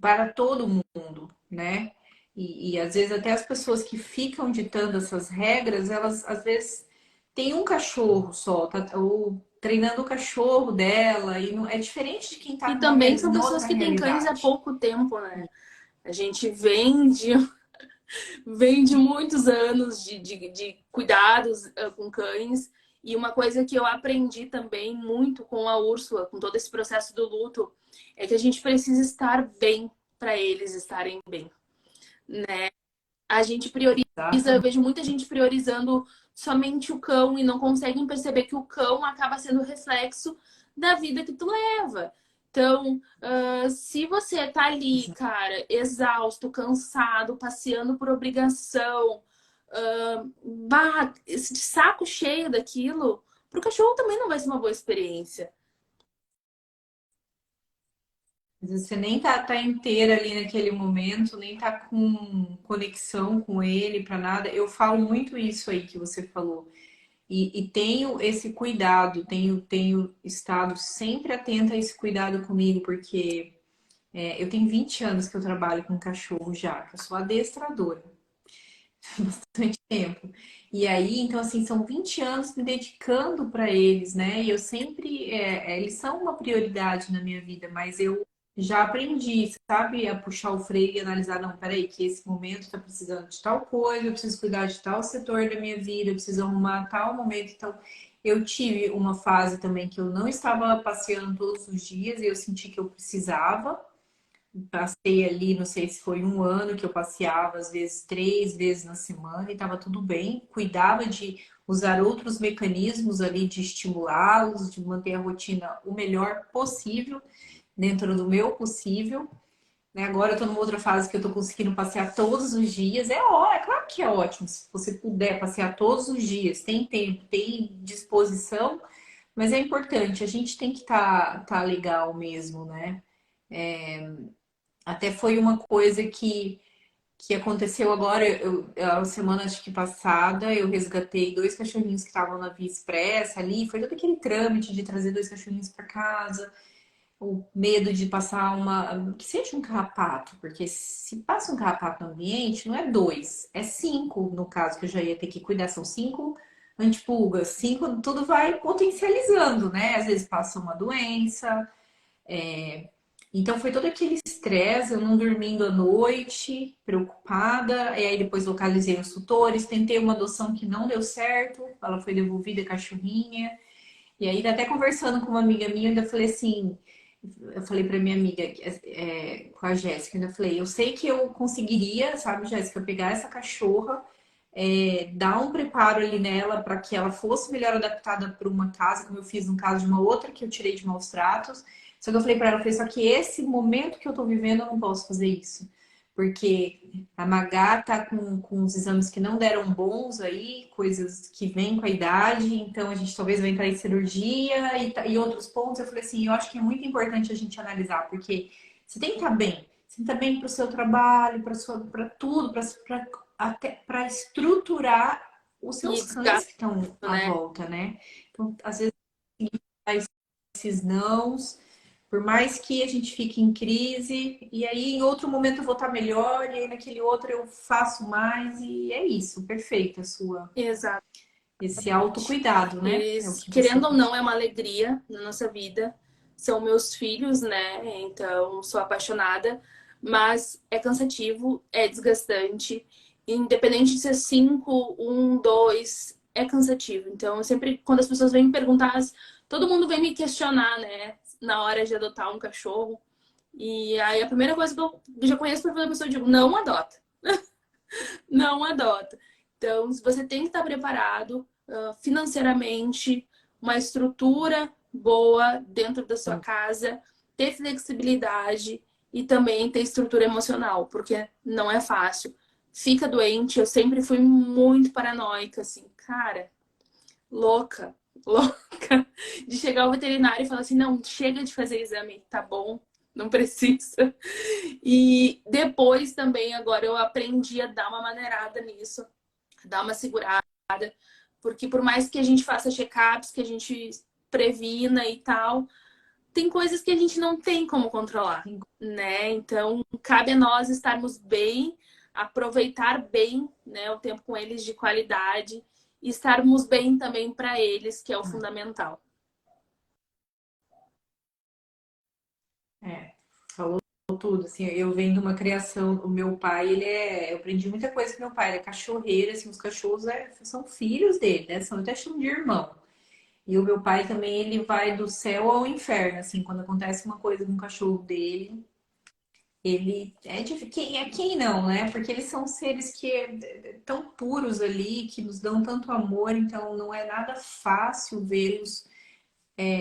para todo mundo, né? E às vezes até as pessoas que ficam ditando essas regras, elas às vezes têm um cachorro só, ou treinando o cachorro dela, e não, é diferente de quem e está com uma também são pessoas outra que têm cães há realidade. pouco tempo, né? A gente vem de muitos anos de cuidados com cães. E uma coisa que eu aprendi também muito com a Úrsula, com todo esse processo do luto, é que a gente precisa estar bem para eles estarem bem. A gente prioriza, eu Exatamente. vejo muita gente priorizando somente o cão e não conseguem perceber que o cão acaba sendo reflexo da vida que tu leva. Então, se você tá ali, cara, exausto, cansado, passeando por obrigação, de saco cheio daquilo, pro cachorro também não vai ser uma boa experiência. Às vezes você nem tá inteira ali naquele momento, nem tá com conexão com ele para nada. Eu falo muito isso aí que você falou. E tenho esse cuidado, tenho estado sempre atenta a esse cuidado comigo, porque eu tenho 20 anos que eu trabalho com cachorro já, que eu sou adestradora, bastante tempo. E aí, então, assim, são 20 anos me dedicando para eles, né? E eu sempre, eles são uma prioridade na minha vida, mas eu já aprendi, sabe, a puxar o freio e analisar, não, peraí, que esse momento está precisando de tal coisa, eu preciso cuidar de tal setor da minha vida, eu preciso arrumar tal momento. Então, eu tive uma fase também que eu não estava passeando todos os dias e eu senti que eu precisava. Passei ali, não sei se foi um ano que eu passeava, às vezes 3 vezes na semana e estava tudo bem. Cuidava de usar outros mecanismos ali de estimulá-los, de manter a rotina o melhor possível, dentro do meu possível. Né? Agora eu estou numa outra fase que eu estou conseguindo passear todos os dias. É claro que é ótimo se você puder passear todos os dias, tem tempo, tem disposição, mas é importante, a gente tem que tá legal mesmo, né? Até foi uma coisa que aconteceu agora, a semana acho que passada, eu resgatei 2 cachorrinhos que estavam na Via Expressa ali, foi todo aquele trâmite de trazer 2 cachorrinhos para casa, o medo de passar que seja um carrapato, porque se passa um carrapato no ambiente, não é 2, é 5, no caso que eu já ia ter que cuidar, são 5 antipulgas, 5, tudo vai potencializando, né? Às vezes passa uma doença, então foi todo aquele estresse, eu não dormindo à noite, preocupada. E aí depois localizei os tutores, tentei uma adoção que não deu certo, ela foi devolvida a cachorrinha. E aí até conversando com uma amiga minha, eu ainda falei assim, eu falei para minha amiga, com a Jéssica, eu ainda falei, eu sei que eu conseguiria, sabe, Jéssica, pegar essa cachorra, dar um preparo ali nela para que ela fosse melhor adaptada para uma casa, como eu fiz no caso de uma outra que eu tirei de maus tratos. Só que eu falei para ela, eu falei, só que esse momento que eu tô vivendo eu não posso fazer isso. Porque a Magá tá com os exames que não deram bons aí, coisas que vêm com a idade, então a gente talvez vai entrar em cirurgia e outros pontos. Eu falei assim, eu acho que é muito importante a gente analisar, porque você tem que estar bem. Você tem que estar bem para o seu trabalho, para tudo, até para estruturar os E seus cães desgaste, que estão à né? volta, né? Então, às vezes, esses nãos, por mais que a gente fique em crise, e aí em outro momento eu vou estar melhor, e aí naquele outro eu faço mais, e é isso, perfeito a sua, Exatamente. esse autocuidado, né? É o Eles, que você querendo ou faz. não, é uma alegria na nossa vida. São meus filhos, né? Então, sou apaixonada, mas é cansativo, é desgastante. Independente de ser 5, 1, 2, é cansativo. Então, eu sempre, quando as pessoas vêm me perguntar, todo mundo vem me questionar, né? Na hora de adotar um cachorro. E aí, a primeira coisa que eu já conheço para fazer a pessoa, eu digo, não adota. Não adota. Então, você tem que estar preparado financeiramente, uma estrutura boa dentro da sua casa, ter flexibilidade e também ter estrutura emocional, porque não é fácil. Fica doente, eu sempre fui muito paranoica, assim, cara, louca, louca, de chegar ao veterinário e falar assim, não, chega de fazer exame, tá bom? Não precisa. E depois também, agora eu aprendi a dar uma maneirada nisso, dar uma segurada, porque por mais que a gente faça check-ups, que a gente previna e tal, tem coisas que a gente não tem como controlar, né? Então, cabe a nós estarmos bem, aproveitar bem, né, o tempo com eles de qualidade e estarmos bem também para eles, que é o fundamental. É, falou tudo, assim, eu venho de uma criação, o meu pai, eu aprendi muita coisa com meu pai, ele é cachorreiro, assim, os cachorros são filhos dele, né? São até chamo de irmão. E o meu pai também, ele vai do céu ao inferno, assim, quando acontece uma coisa com o cachorro dele, ele quem não, né? Porque eles são seres que tão puros ali, que nos dão tanto amor, então não é nada fácil vê-los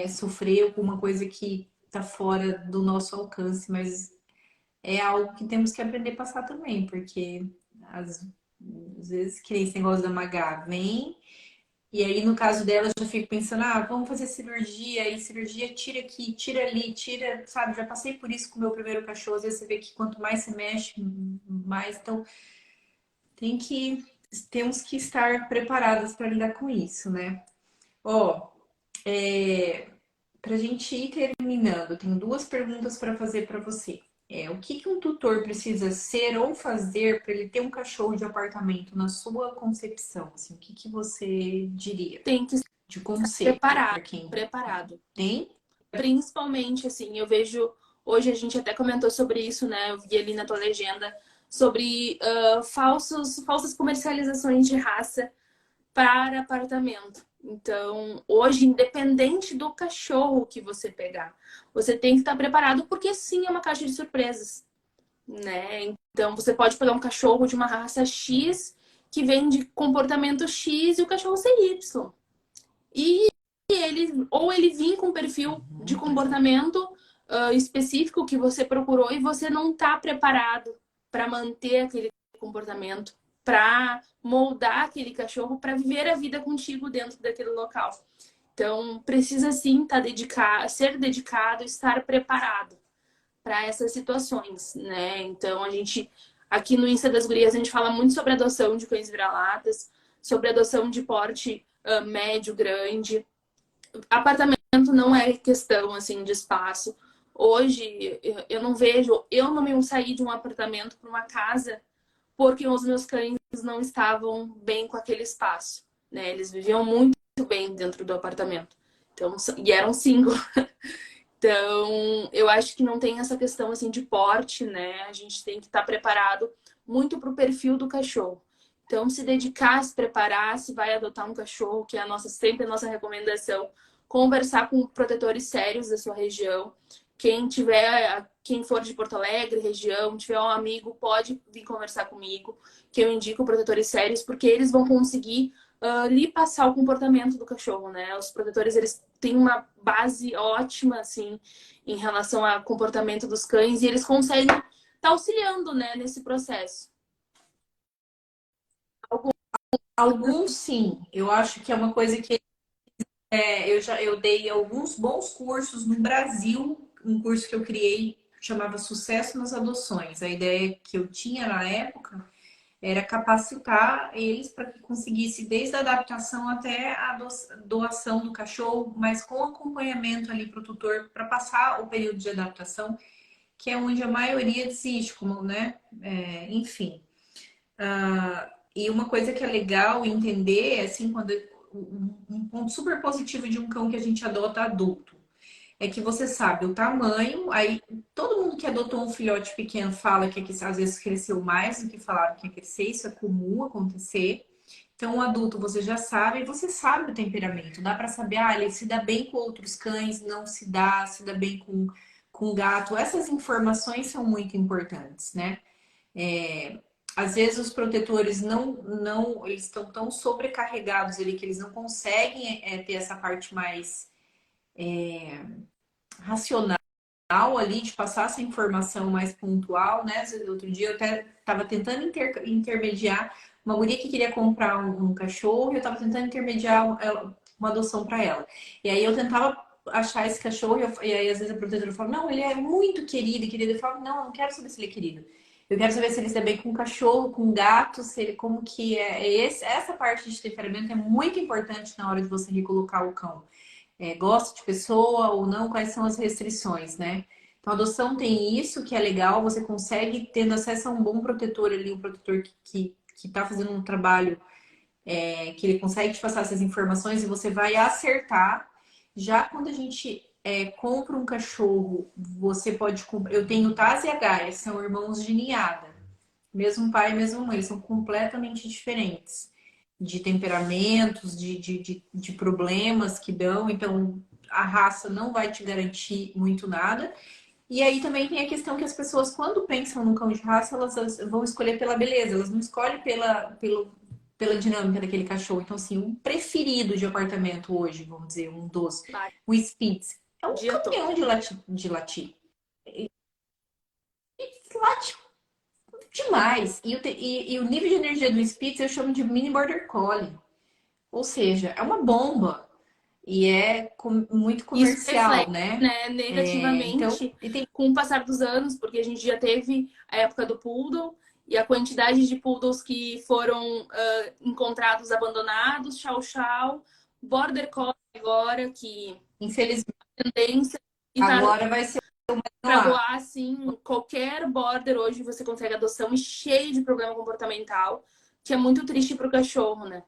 sofrer com uma coisa que tá fora do nosso alcance, mas é algo que temos que aprender a passar também, porque às, às vezes, que nem esse negócio da Magá, vem. E aí, no caso dela, eu já fico pensando, vamos fazer cirurgia, e cirurgia tira aqui, tira ali, tira, sabe? Já passei por isso com o meu primeiro cachorro, às vezes você vê que quanto mais se mexe, mais. Então, tem que temos que estar preparadas para lidar com isso, né? Ó, para a gente ir terminando, eu tenho duas perguntas para fazer para você. O que que um tutor precisa ser ou fazer para ele ter um cachorro de apartamento na sua concepção? Assim, o que que você diria Tem que de conselho para preparado, quem preparado. tem? Principalmente, assim, eu vejo. Hoje a gente até comentou sobre isso, né? Eu vi ali na tua legenda sobre falsas comercializações de raça para apartamento. Então, hoje, independente do cachorro que você pegar, você tem que estar preparado, porque sim, é uma caixa de surpresas, né? Então, você pode pegar um cachorro de uma raça X que vem de comportamento X e o cachorro ser Y. E ele vir com um perfil de comportamento específico que você procurou e você não está preparado para manter aquele comportamento, para moldar aquele cachorro, para viver a vida contigo dentro daquele local. Então, precisa sim ser dedicado, estar preparado para essas situações, né? Então, a gente, aqui no Insta das Gurias, a gente fala muito sobre adoção de cães vira-latas, sobre adoção de porte médio, grande. Apartamento não é questão, assim, de espaço. Hoje, eu não vejo, eu não me saí de um apartamento para uma casa porque os meus cães não estavam bem com aquele espaço, né? Eles viviam muito bem dentro do apartamento. Então, e eram cinco. Então, eu acho que não tem essa questão assim de porte, né? A gente tem que estar preparado muito para o perfil do cachorro. Então, se dedicar a se preparar, se vai adotar um cachorro, que é sempre a nossa recomendação, conversar com protetores sérios da sua região. Quem for de Porto Alegre, região, tiver um amigo, pode vir conversar comigo, que eu indico protetores sérios, porque eles vão conseguir lhe passar o comportamento do cachorro, né? Os protetores, eles têm uma base ótima, assim, em relação ao comportamento dos cães e eles conseguem estar auxiliando, né, nesse processo. Alguns sim, eu acho que é uma coisa que eu dei alguns bons cursos no Brasil, um curso que eu criei chamava Sucesso nas Adoções. A ideia que eu tinha na época era capacitar eles para que conseguisse desde a adaptação até a doação do cachorro, mas com acompanhamento ali para o tutor para passar o período de adaptação, que é onde a maioria desiste, como, né? Enfim. E uma coisa que é legal entender, assim, quando um ponto super positivo de um cão que a gente adota adulto é que você sabe o tamanho, aí todo mundo que adotou um filhote pequeno fala que às vezes cresceu mais do que falaram que ia crescer, isso é comum acontecer. Então, o adulto você já sabe, e você sabe o temperamento, dá para saber, ele se dá bem com outros cães, não se dá bem com gato. Essas informações são muito importantes, né? Às vezes os protetores eles estão tão sobrecarregados ali que eles não conseguem ter essa parte mais racional ali de passar essa informação mais pontual, né? Outro dia eu até estava tentando intermediar uma guria que queria comprar um cachorro e eu estava tentando intermediar uma adoção para ela. E aí eu tentava achar esse cachorro e aí às vezes a protetora fala, não, ele é muito querido. Eu falo, não, eu não quero saber se ele é querido. Eu quero saber se ele está bem com cachorro, com gato, se ele, como que essa parte de temperamento é muito importante na hora de você recolocar o cão. Gosta de pessoa ou não, quais são as restrições, né? Então, a adoção tem isso que é legal, você consegue, tendo acesso a um bom protetor ali, um protetor que tá fazendo um trabalho que ele consegue te passar essas informações e você vai acertar. Já quando a gente compra um cachorro, você pode comprar. Eu tenho o Taz e a Gaia, são irmãos de ninhada. Mesmo pai, mesmo mãe, eles são completamente diferentes de temperamentos, de problemas que dão, então a raça não vai te garantir muito nada. E aí também tem a questão que as pessoas, quando pensam no cão de raça, elas vão escolher pela beleza, elas não escolhem pela dinâmica daquele cachorro. Então, assim, um preferido de apartamento hoje, vamos dizer, o Spitz, é O um dia todo. caminhão de latir. Late demais. E o nível de energia do Spitz eu chamo de mini border collie. Ou seja, é uma bomba. E é muito Isso comercial, reflete, né? né, Então, negativamente com o passar dos anos, porque a gente já teve a época do Poodle E a quantidade de poodles que foram encontrados abandonados, chow chow, border collie agora, que Infelizmente, tendência e tá agora vai ser para lá. doar, assim, qualquer border hoje você consegue adoção e cheio de problema comportamental, que é muito triste pro cachorro, né?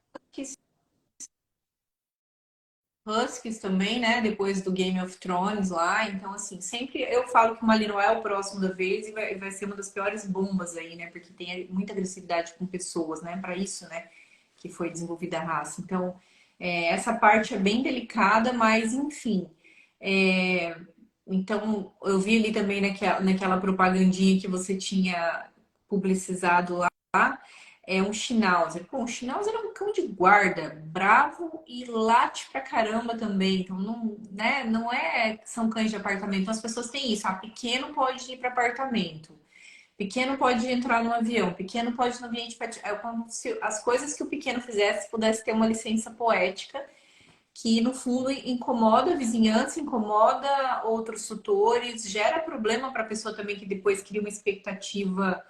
Huskies também, né? Depois do Game of Thrones lá. Então, assim, sempre eu falo que o Malinois é o próximo da vez e vai ser uma das piores bombas aí, né? Porque tem muita agressividade com pessoas, né? Para isso, né? Que foi desenvolvida a raça. Então, essa parte é bem delicada, mas enfim. É, então, eu vi ali também naquela propagandinha que você tinha publicizado lá, um Schnauzer. Pô, um Schnauzer é um cão de guarda, bravo e late pra caramba também. Então, não, né, não é que são cães de apartamento. Então, as pessoas têm isso. Ah, pequeno pode ir para apartamento. Pequeno pode entrar no avião. Pequeno pode ir no ambiente... É como se as coisas que o pequeno fizesse pudesse ter uma licença poética que no fundo incomoda a vizinhança, incomoda outros tutores, gera problema para a pessoa também que depois cria uma expectativa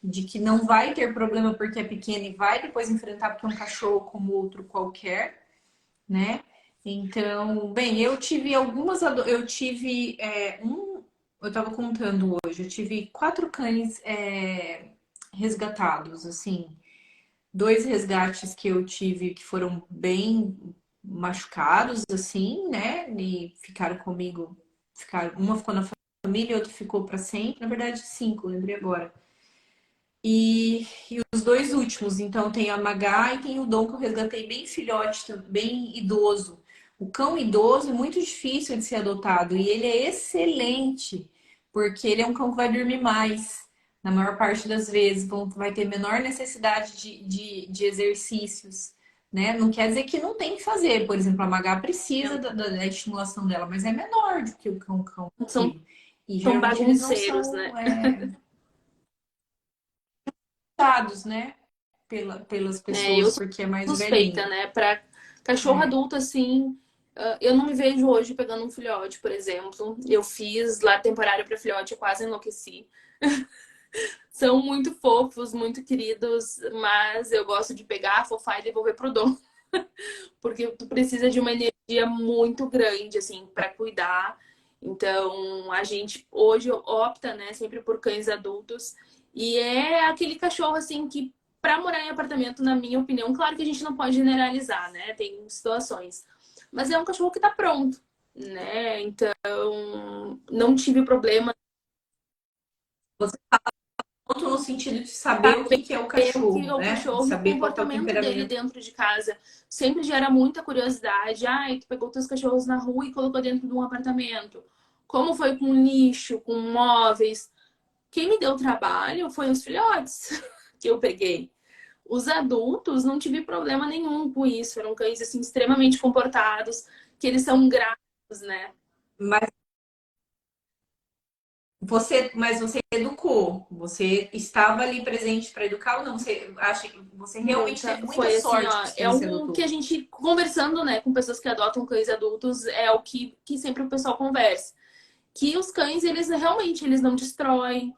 de que não vai ter problema porque é pequeno e vai depois enfrentar porque é um cachorro como outro qualquer, né? Então, bem, eu tive algumas, eu tive eu estava contando hoje, eu tive 4 cães resgatados, assim, 2 resgates que eu tive que foram bem machucados, assim, né? E ficaram comigo. Uma ficou na família, outra ficou para sempre. Na verdade, 5, lembrei agora. E os 2 últimos, então tem a Magá e tem o Dom que eu resgatei bem filhote, bem idoso. O cão idoso é muito difícil de ser adotado e ele é excelente, porque ele é um cão que vai dormir mais. Na maior parte das vezes, vai ter menor necessidade de exercícios, né? Não quer dizer que não tem que fazer. Por exemplo, a Magá precisa da estimulação dela, mas é menor do que o cão São antigo. E tão geralmente eles não bagunceiros, né? são usados, né? Pelas Eu pessoas, sou porque é mais suspeita, velhinho. né? Para cachorro É. adulto, assim, eu não me vejo hoje pegando um filhote, por exemplo. Eu fiz lá temporário para filhote, eu quase enlouqueci. São muito fofos, muito queridos, mas eu gosto de pegar, fofar e devolver pro dono, porque tu precisa de uma energia muito grande, assim, para cuidar. Então, a gente hoje opta, né, sempre por cães adultos. E é aquele cachorro, assim, que para morar em apartamento, na minha opinião, claro que a gente não pode generalizar, né? Tem situações. Mas é um cachorro que tá pronto, né? Então, não tive problema. Você conta no sentido de saber o que que é o Ver o que é cachorro, o né? De cachorro e o saber qual que é o comportamento dele temperamento. dentro de casa. Sempre gera muita curiosidade. Ai, tu pegou teus cachorros na rua e colocou dentro de um apartamento. Como foi com lixo, com móveis? Quem me deu trabalho foi os filhotes que eu peguei. Os adultos não tive problema nenhum com isso. Eram cães assim, extremamente comportados, que eles são gratos, né? Mas mas você educou, você estava ali presente para educar ou não? Você acha que você realmente Muita. teve muita Foi assim, sorte com ó. os que É você o que a adotou? gente, conversando, né, com pessoas que adotam cães adultos, é o que sempre o pessoal conversa. Que os cães, eles realmente, eles não destroem.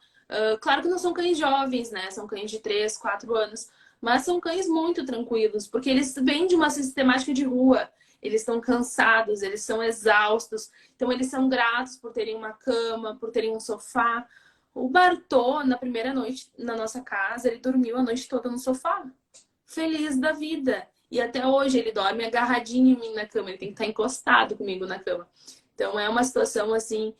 Claro que não são cães jovens, né? São cães de 3, 4 anos. Mas são cães muito tranquilos, porque eles vêm de uma sistemática de rua. Eles estão cansados, eles são exaustos. Então, eles são gratos por terem uma cama, por terem um sofá. O Bartô, na primeira noite na nossa casa, ele dormiu a noite toda no sofá. Feliz da vida. E até hoje ele dorme agarradinho em mim na cama. Ele tem que estar encostado comigo na cama. Então, é uma situação, assim,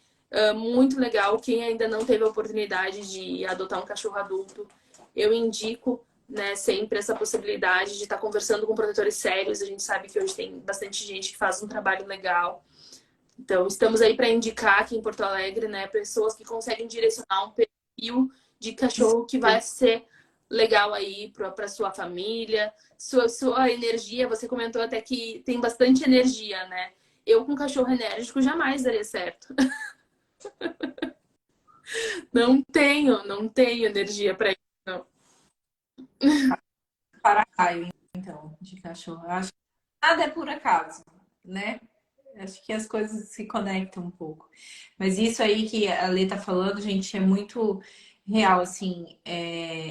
muito legal. Quem ainda não teve a oportunidade de adotar um cachorro adulto, eu indico, né, sempre essa possibilidade de estar conversando com protetores sérios. A gente sabe que hoje tem bastante gente que faz um trabalho legal. Então, estamos aí para indicar aqui em Porto Alegre, né, pessoas que conseguem direcionar um perfil de cachorro que vai ser legal aí para sua família, sua energia. Você comentou até que tem bastante energia, né? Eu com cachorro enérgico jamais daria certo. Não tenho energia para isso, não. Para raio, então, de cachorro. Eu acho que nada é por acaso, né? Acho que as coisas se conectam um pouco. Mas isso aí que a Lê tá falando, gente, é muito real, assim,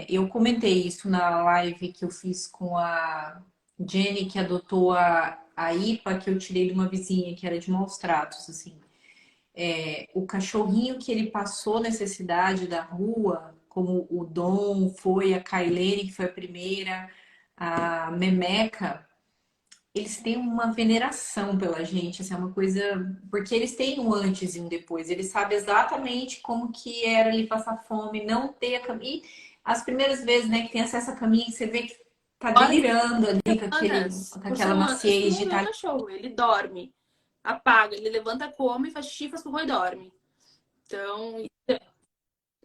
eu comentei isso na live que eu fiz com a Jenny, que adotou a IPA, que eu tirei de uma vizinha que era de maus tratos, assim. O cachorrinho que ele passou necessidade da rua, como o Dom foi, a Kailene, que foi a primeira, a Memeca, eles têm uma veneração pela gente, assim, é uma coisa, porque eles têm um antes e um depois, eles sabem exatamente como que era ali passar fome, não ter a caminha. As primeiras vezes, né, que tem acesso à caminha, você vê que tá delirando ali Semanas, com por aquela semana, assim maciez como de o meu estar cachorro, ele dorme, apaga, ele levanta, come, faz xixi, faz cocô e dorme. Então,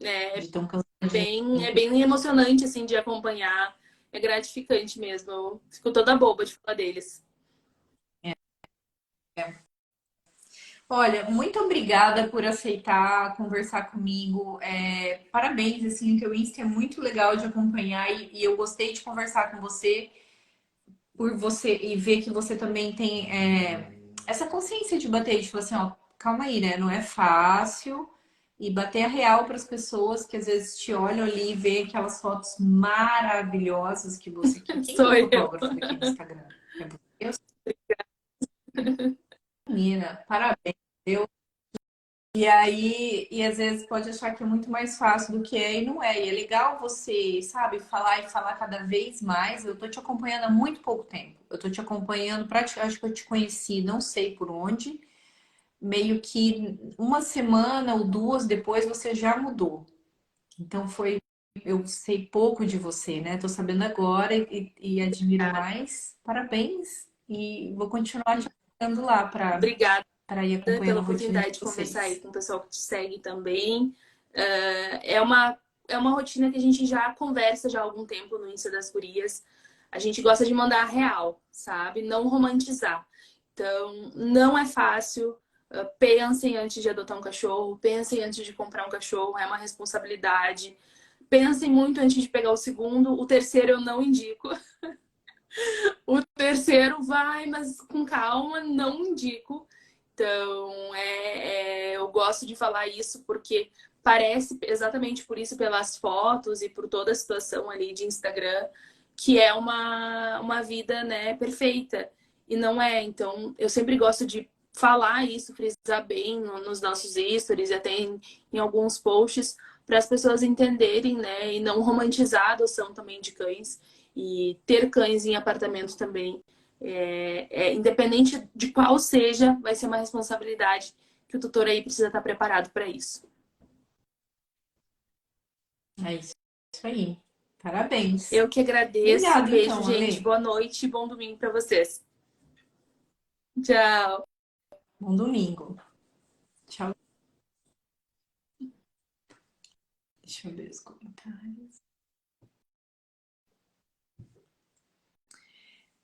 é de tão cansadinho. bem emocionante, assim, de acompanhar. É gratificante mesmo. Eu fico toda boba de falar deles. Olha, muito obrigada por aceitar conversar comigo. Parabéns, esse link do Insta é muito legal de acompanhar e eu gostei de conversar com você por você e ver que você também tem essa consciência de bater, de falar assim, ó, calma aí, né? Não é fácil e bater a real para as pessoas que às vezes te olham ali e vê aquelas fotos maravilhosas que você quer. Quem que é Sou o eu. fotógrafo daqui do Instagram? É você? Menina, parabéns. E aí, e às vezes pode achar que é muito mais fácil do que é e não é. E é legal você, sabe, falar e falar cada vez mais. Eu tô te acompanhando há muito pouco tempo. Eu tô te acompanhando, praticamente, acho que eu te conheci, não sei por onde, meio que uma semana ou duas depois você já mudou. Então foi, eu sei pouco de você, né? Tô sabendo agora e admiro mais. Parabéns. E vou continuar te acompanhando lá Obrigada para ir acompanhando pela a rotina de oportunidade de conversar aí vocês. com o pessoal que te segue também. É uma rotina que a gente já conversa já há algum tempo no Insta das Gurias. A gente gosta de mandar a real, sabe? Não romantizar. Então, não é fácil. Pensem antes de adotar um cachorro, pensem antes de comprar um cachorro, é uma responsabilidade. Pensem muito antes de pegar o segundo. O terceiro eu não indico. O terceiro vai, mas com calma, não indico. Então, eu gosto de falar isso porque parece exatamente por isso, pelas fotos e por toda a situação ali de Instagram, que é uma vida, né, perfeita. E não é. Então, eu sempre gosto de falar isso, frisar bem nos nossos stories e até em alguns posts, para as pessoas entenderem, né, e não romantizar a adoção também de cães. E ter cães em apartamento também independente de qual seja, vai ser uma responsabilidade que o tutor aí precisa estar preparado para isso. É isso aí. Parabéns. Eu que agradeço. Obrigada, Beijo, então, gente. Ale. Boa noite e bom domingo para vocês. Tchau. Bom domingo. Tchau. Deixa eu ver os comentários.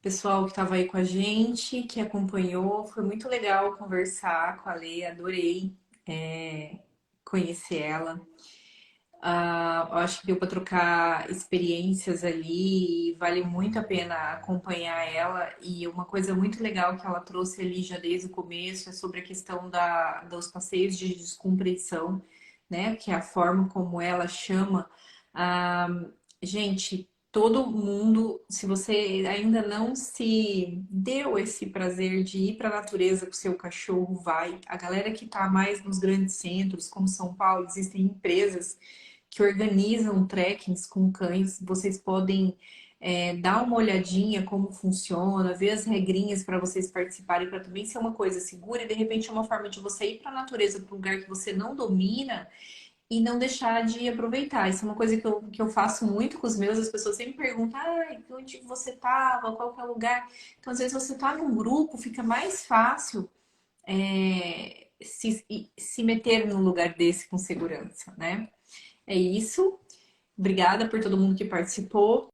Pessoal que estava aí com a gente, que acompanhou, foi muito legal conversar com a Ale, adorei conhecer ela. Eu acho que deu para trocar experiências ali e vale muito a pena acompanhar ela. E uma coisa muito legal que ela trouxe ali já desde o começo é sobre a questão dos passeios de descompressão, né? Que é a forma como ela chama. Ah, gente, todo mundo, se você ainda não se deu esse prazer de ir para a natureza com o seu cachorro, vai. A galera que está mais nos grandes centros, como São Paulo, existem empresas que organizam trekkings com cães. Vocês podem dar uma olhadinha como funciona, ver as regrinhas para vocês participarem, para também ser uma coisa segura e de repente é uma forma de você ir para a natureza, para um lugar que você não domina e não deixar de aproveitar. Isso é uma coisa que eu faço muito com os meus. As pessoas sempre perguntam, onde você estava, qual que é o lugar. Então, às vezes, você está num grupo, fica mais fácil se meter num lugar desse com segurança, né? É isso. Obrigada por todo mundo que participou.